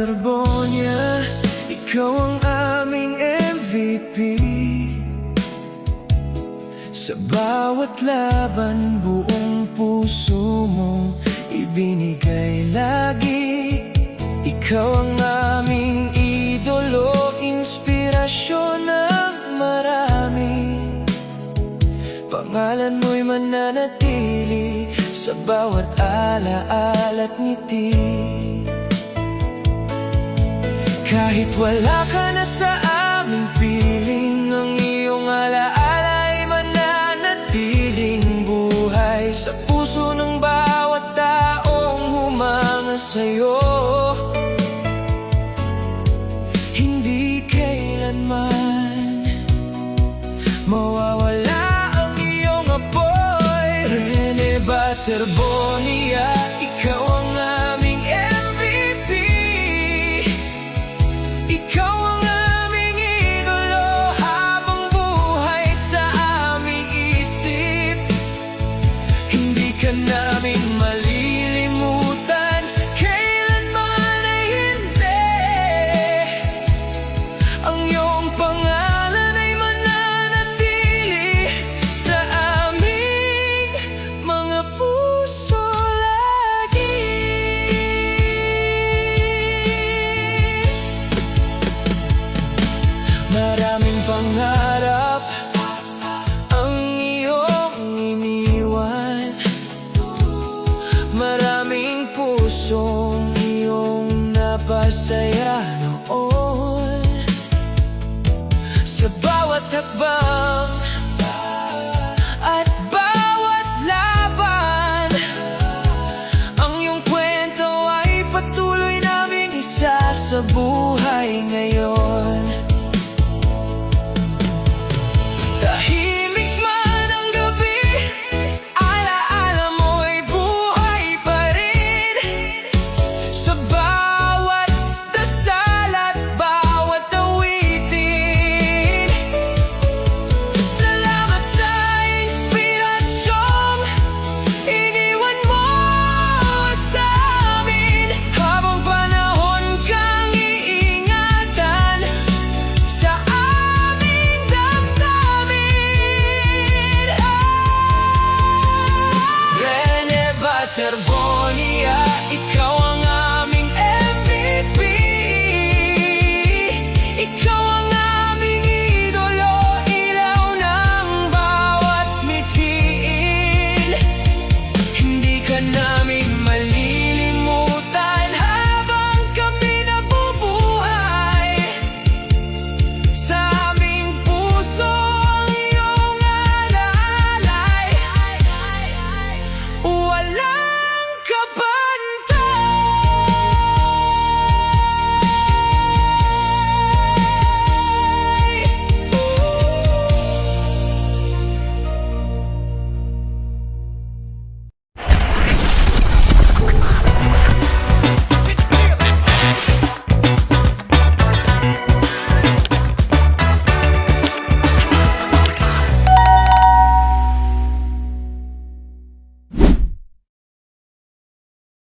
Terbonia, ikaw ang aming MVP. Sa bawat laban, buong puso mong ibinigay lagi. Ikaw ang aming idolo, inspirasyon ng marami. Pangalan mo'y mananatili sa bawat alaala't ngiti. Kahit wala ka na sa aming piling, ang iyong alaala ay mananatiling buhay sa puso ng bawat taong humanga sa'yo. Hindi kailanman mawawala ang iyong apoy. Rene Terbonia, ikaw ang aming MVP. Ikaw ang aming idolo, habang buhay sa aming isip. Hindi ka namin malilimutan, kailanman ay hindi. Ang iyong pangalan ay mananatili sa aming mga puso lagi. Maraming pangarap ang iyong iniwan, maraming pusong iyong napasaya noon. Sa bawat hakbang at bawat laban, ang iyong kwento ay patuloy naming isa sa buhay ngayon. Tahimik man ang gabi, alaala mo'y buhay pa rin. Sa bawat dasal at bawat awitin, salamat sa inspirasyong iniwan mo sa amin. Habang panahon kang iingatan sa aming damdamin. Rene Terbonia, ikaw ang aming MVP. Ikaw ang aming idolo, ilaw ng bawat mithiin. Hindi ka namin malilimutan habang kami nabubuhay. Sa aming puso ang iyong alaalay. Wala